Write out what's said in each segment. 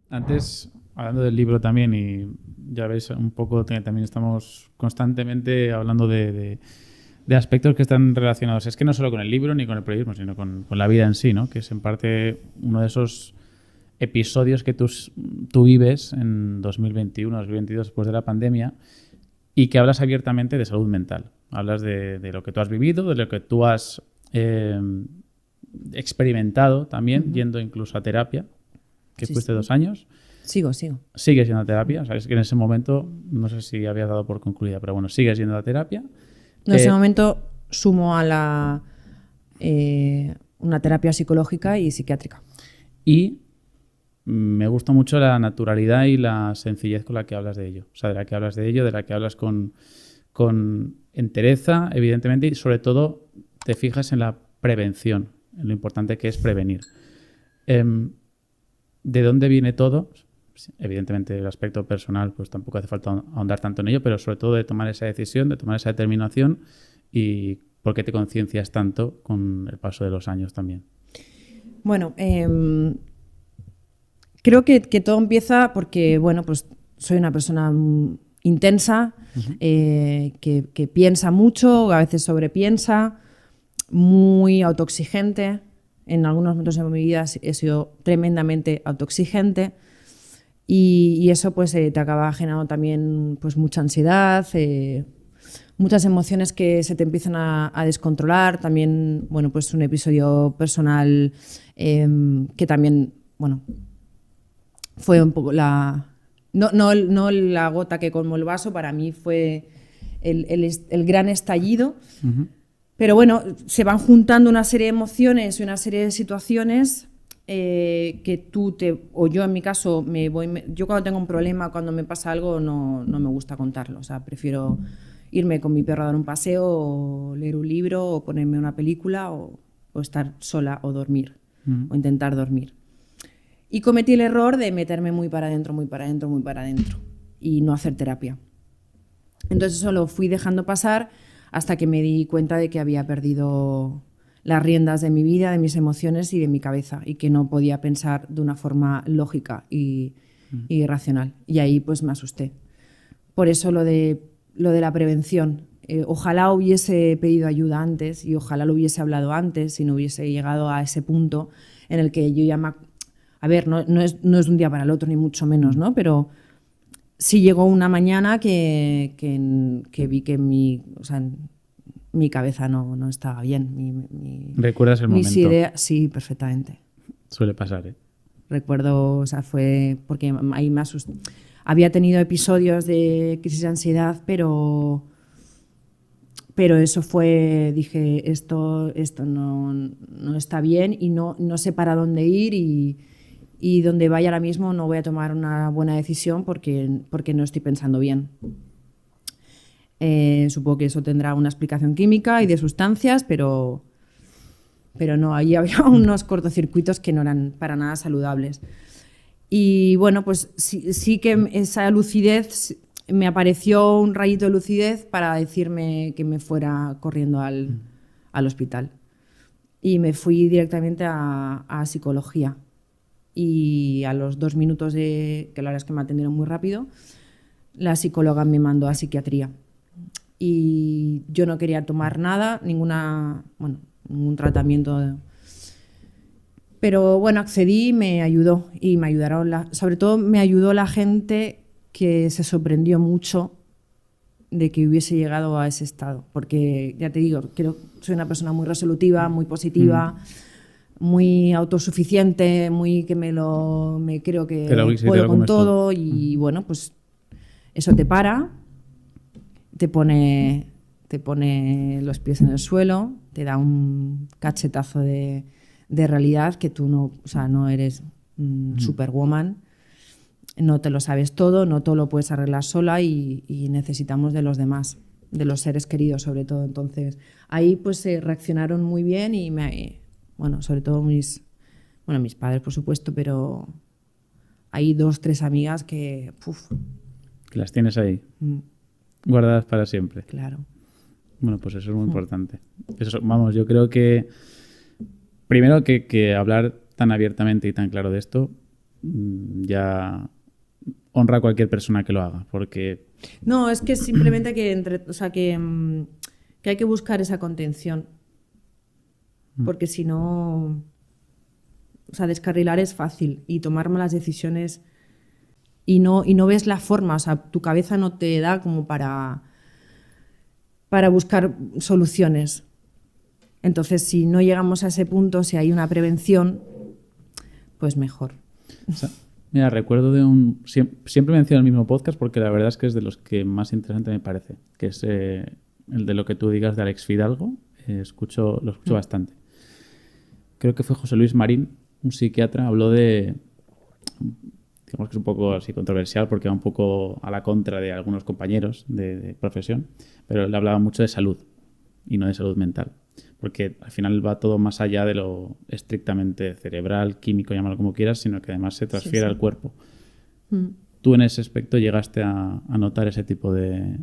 Antes, hablando del libro también, y ya veis un poco que también estamos constantemente hablando de aspectos que están relacionados. Es que no solo con el libro ni con el periodismo, sino con la vida en sí, ¿no? Que es en parte uno de esos episodios que tú vives en 2021, 2022, después de la pandemia, y que hablas abiertamente de salud mental. Hablas de lo que tú has vivido, de lo que tú has experimentado también, yendo incluso a terapia, que Sí, fuiste sí. 2 años. Sigo. Sigues yendo a terapia. O sea, es que en ese momento, no sé si habías dado por concluida, pero bueno, sigues yendo a terapia. En ese momento sumo a la una terapia psicológica y psiquiátrica. Y me gusta mucho la naturalidad y la sencillez con la que hablas de ello. O sea, de la que hablas de ello, de la que hablas con entereza, evidentemente, y sobre todo te fijas en la prevención, en lo importante que es prevenir. ¿De dónde viene todo? Evidentemente el aspecto personal pues tampoco hace falta ahondar tanto en ello, pero sobre todo de tomar esa decisión, de tomar esa determinación y por qué te conciencias tanto con el paso de los años también. Bueno, creo que todo empieza porque, bueno, pues soy una persona intensa, que piensa mucho, a veces sobrepiensa, muy autoexigente. En algunos momentos de mi vida he sido tremendamente autoexigente y eso pues te acaba generando también pues mucha ansiedad, muchas emociones que se te empiezan a descontrolar. También, bueno, pues un episodio personal que también, bueno, fue un poco no la gota que colmó el vaso, para mí fue el gran estallido. Pero bueno, se van juntando una serie de emociones y una serie de situaciones que o yo en mi caso, yo cuando tengo un problema, cuando me pasa algo, no me gusta contarlo. O sea, prefiero irme con mi perro a dar un paseo, o leer un libro, o ponerme una película, o estar sola, o dormir, o intentar dormir. Y cometí el error de meterme muy para adentro, muy para adentro, muy para adentro, y no hacer terapia. Entonces eso lo fui dejando pasar hasta que me di cuenta de que había perdido las riendas de mi vida, de mis emociones y de mi cabeza, y que no podía pensar de una forma lógica y racional. Y ahí pues me asusté. Por eso lo de la prevención. Ojalá hubiese pedido ayuda antes y ojalá lo hubiese hablado antes y no hubiese llegado a ese punto en el que yo ya a ver, no es de un día para el otro, ni mucho menos, ¿no? Pero sí llegó una mañana que vi que mi cabeza no estaba bien. ¿Recuerdas el Mis momento? ideas, sí, perfectamente. Suele pasar, ¿eh? Recuerdo, o sea, fue porque ahí me asusté. Había tenido episodios de crisis de ansiedad, pero eso fue, dije, esto no está bien y no sé para dónde ir, y donde vaya ahora mismo no voy a tomar una buena decisión porque no estoy pensando bien. Supongo que eso tendrá una explicación química y de sustancias, pero no, ahí había unos cortocircuitos que no eran para nada saludables. Y bueno, pues sí que esa lucidez, me apareció un rayito de lucidez para decirme que me fuera corriendo al hospital. Y me fui directamente a psicología. Y a los 2 minutos que la verdad es que me atendieron muy rápido, la psicóloga me mandó a psiquiatría. Y yo no quería tomar nada, ningún tratamiento. Pero bueno, accedí y me ayudó. Y me ayudaron, sobre todo me ayudó la gente que se sorprendió mucho de que hubiese llegado a ese estado. Porque ya te digo, soy una persona muy resolutiva, muy positiva, muy autosuficiente, muy que me creo que puedo con todo. Y bueno, pues eso te para, te pone los pies en el suelo, te da un cachetazo de realidad, que tú no eres superwoman, no te lo sabes todo, no todo lo puedes arreglar sola, y necesitamos de los demás, de los seres queridos sobre todo. Entonces ahí pues reaccionaron muy bien y sobre todo mis padres, por supuesto, pero hay 2, 3 amigas que Que las tienes ahí, guardadas para siempre. Claro. Bueno, pues eso es muy importante. Eso, vamos, yo creo que primero que hablar tan abiertamente y tan claro de esto ya honra a cualquier persona que lo haga, porque... No, es que simplemente o sea, que hay que buscar esa contención. Porque si no... O sea, descarrilar es fácil y tomar malas decisiones y no ves la forma. O sea, tu cabeza no te da como para buscar soluciones. Entonces, si no llegamos a ese punto, si hay una prevención, pues mejor. O sea, mira, recuerdo siempre menciono el mismo podcast porque la verdad es que es de los que más interesante me parece, que es el de Lo que tú digas de Alex Fidalgo. Lo escucho bastante. Creo que fue José Luis Marín, un psiquiatra, habló de... Digamos que es un poco así controversial porque va un poco a la contra de algunos compañeros de profesión, pero él hablaba mucho de salud y no de salud mental. Porque al final va todo más allá de lo estrictamente cerebral, químico, llámalo como quieras, sino que además se transfiere al cuerpo. ¿Tú en ese aspecto llegaste a notar ese tipo de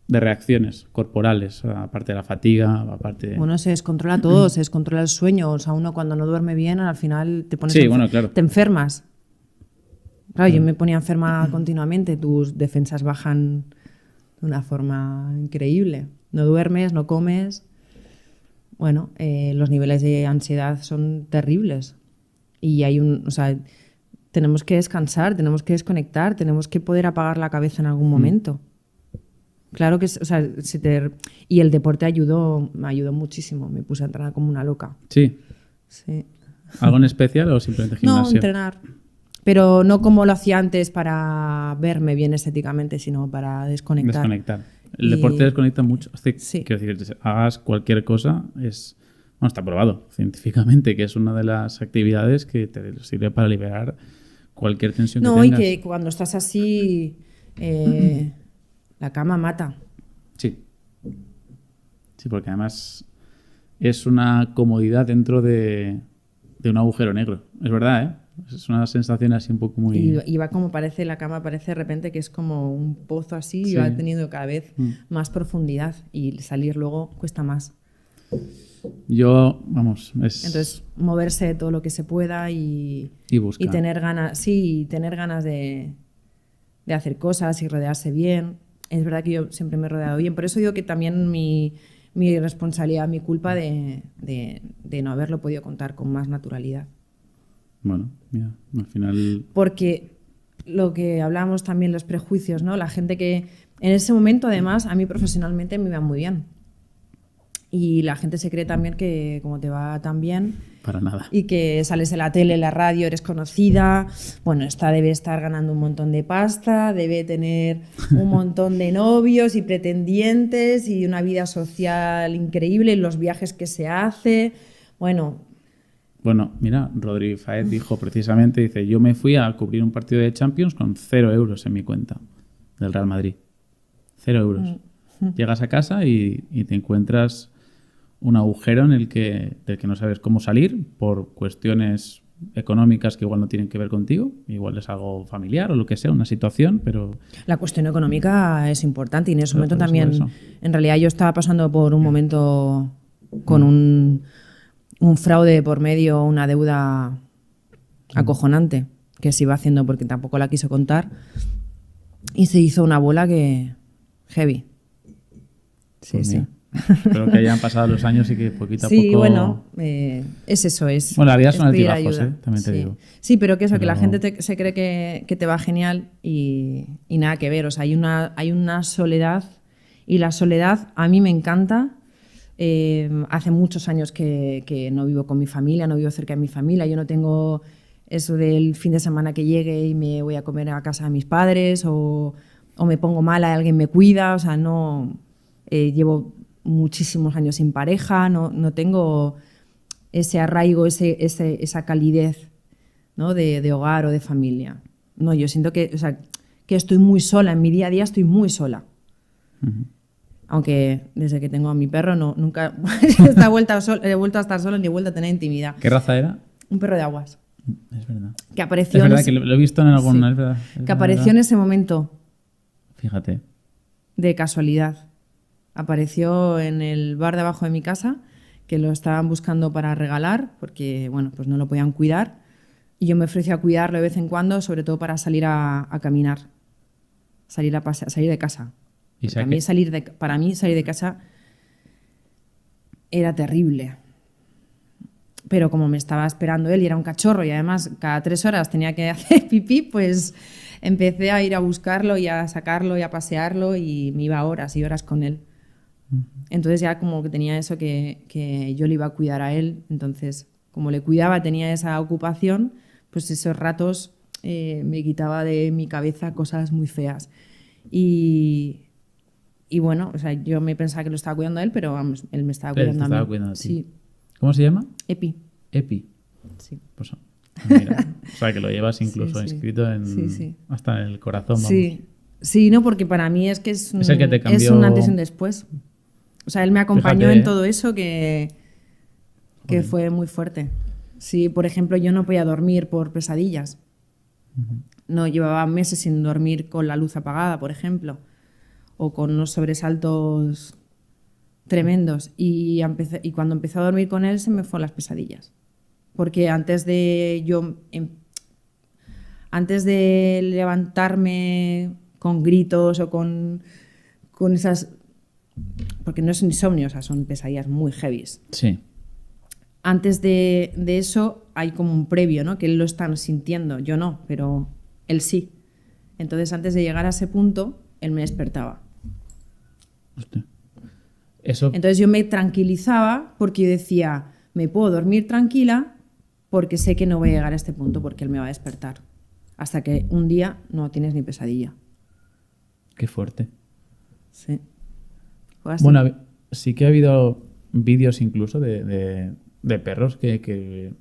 reacciones corporales, aparte de la fatiga, aparte de... Bueno, se descontrola todo, se descontrola el sueño. O sea, uno cuando no duerme bien, al final te pones claro. te enfermas. Claro, yo me ponía enferma continuamente, tus defensas bajan de una forma increíble. No duermes, no comes... Bueno, los niveles de ansiedad son terribles y o sea, tenemos que descansar, tenemos que desconectar, tenemos que poder apagar la cabeza en algún momento. Claro que, o sea, y el deporte me ayudó muchísimo, me puse a entrenar como una loca. Sí. Sí. ¿Algo en especial o simplemente gimnasio? No, entrenar. Pero no como lo hacía antes para verme bien estéticamente, sino para desconectar. Desconectar. El deporte desconecta mucho. Quiero decir, hagas cualquier cosa, está probado científicamente que es una de las actividades que te sirve para liberar cualquier tensión que tengas. No, y que cuando estás así, la cama mata. Sí. Sí, porque además es una comodidad dentro de un agujero negro. Es verdad, ¿eh? Es una sensación así un poco muy... Y va como parece, la cama parece de repente que es como un pozo así y va teniendo cada vez más profundidad y salir luego cuesta más. Entonces, moverse todo lo que se pueda y buscar. Y tener ganas de hacer cosas y rodearse bien. Es verdad que yo siempre me he rodeado bien. Por eso digo que también mi responsabilidad, mi culpa de no haberlo podido contar con más naturalidad. Bueno, mira, al final... Porque lo que hablábamos también, los prejuicios, ¿no? La gente que en ese momento, además, a mí profesionalmente me iba muy bien. Y la gente se cree también que como te va tan bien... Para nada. Y que sales en la tele, en la radio, eres conocida. Bueno, esta debe estar ganando un montón de pasta, debe tener un montón de novios y pretendientes y una vida social increíble, los viajes que se hace. Bueno, mira, Rodri Faez dijo precisamente, dice, yo me fui a cubrir un partido de Champions con 0 euros en mi cuenta del Real Madrid. 0 euros. Llegas a casa y te encuentras un agujero del que no sabes cómo salir por cuestiones económicas que igual no tienen que ver contigo, igual es algo familiar o lo que sea, una situación, pero... La cuestión económica es importante y en ese momento también, en realidad yo estaba pasando por un momento con un fraude por medio, una deuda acojonante que se iba haciendo porque tampoco la quiso contar y se hizo una bola que heavy. Sí, pues sí. Espero que hayan pasado los años y que poquito a poco... Sí, bueno, es eso, es... Bueno, la vida son pedir altibajos, ayuda. También te digo. Sí, pero que eso, que la gente se cree que te va genial y nada que ver. O sea, hay una soledad y la soledad a mí me encanta. Hace muchos años que no vivo con mi familia, no vivo cerca de mi familia. Yo no tengo eso del fin de semana que llegue y me voy a comer a casa de mis padres o me pongo mala y alguien me cuida. O sea, no... llevo muchísimos años sin pareja, no tengo ese arraigo, esa calidez, ¿no? de hogar o de familia. No, yo siento que estoy muy sola, en mi día a día estoy muy sola. Uh-huh. Aunque desde que tengo a mi perro nunca he vuelto a estar sola ni he vuelto a tener intimidad. ¿Qué raza era? Un perro de aguas. Es verdad. Que apareció es verdad que lo he visto en alguna... Sí. Es verdad, que apareció en ese momento. Fíjate. De casualidad. Apareció en el bar de abajo de mi casa, que lo estaban buscando para regalar, porque bueno, pues no lo podían cuidar. Y yo me ofrecí a cuidarlo de vez en cuando, sobre todo para salir a caminar, salir a pasear, salir de casa. ¿Y Para mí salir de casa era terrible. Pero como me estaba esperando él y era un cachorro y además cada 3 horas tenía que hacer pipí, pues empecé a ir a buscarlo y a sacarlo y a pasearlo y me iba horas y horas con él. Entonces ya como que tenía eso que yo le iba a cuidar a él. Entonces, como le cuidaba, tenía esa ocupación, pues esos ratos me quitaba de mi cabeza cosas muy feas. Y bueno, o sea, yo me pensaba que lo estaba cuidando a él, pero vamos, él me estaba cuidando a mí. Cuidando a ti. Sí. ¿Cómo se llama? Epi. Epi. Sí. Pues, mira, o sea, que lo llevas incluso Sí, sí. inscrito hasta en el corazón. Vamos. Sí, no, porque para mí es que es el que te cambió... es un antes y un después. O sea, él me acompañó en todo eso que fue muy fuerte. Sí, por ejemplo, yo no podía dormir por pesadillas. No, llevaba meses sin dormir con la luz apagada, por ejemplo, o con unos sobresaltos tremendos. Y cuando empecé a dormir con él se me fueron las pesadillas. Porque antes de levantarme con gritos o con esas... Porque no es insomnio, o sea, son pesadillas muy heavies. Sí. Antes de eso hay como un previo, ¿no? Que él lo está sintiendo, yo no, pero él sí. Entonces, antes de llegar a ese punto, él me despertaba. Hostia. Eso... Entonces yo me tranquilizaba porque yo decía, me puedo dormir tranquila porque sé que no voy a llegar a este punto porque él me va a despertar. Hasta que un día no tienes ni pesadilla. Qué fuerte. Sí. Fue así. Bueno, sí que ha habido vídeos incluso de perros que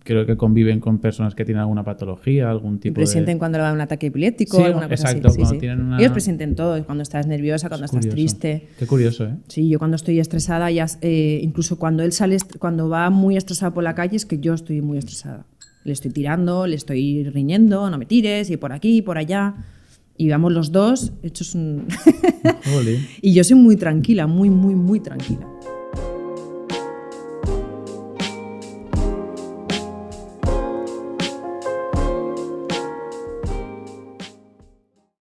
creo que conviven con personas que tienen alguna patología, algún tipo de... Presienten cuando le da un ataque epiléptico, Sí, alguna cosa exacto, así. cuando Sí. tienen una... Ellos presienten todo, cuando estás nerviosa, cuando estás triste. Qué curioso, ¿eh? Sí, yo cuando estoy estresada, incluso cuando él cuando va muy estresado por la calle, es que yo estoy muy estresada. Le estoy tirando, le estoy riñendo, no me tires, y por aquí, y por allá. Y vamos los dos hechos un... Y yo soy muy tranquila, muy, muy, muy tranquila.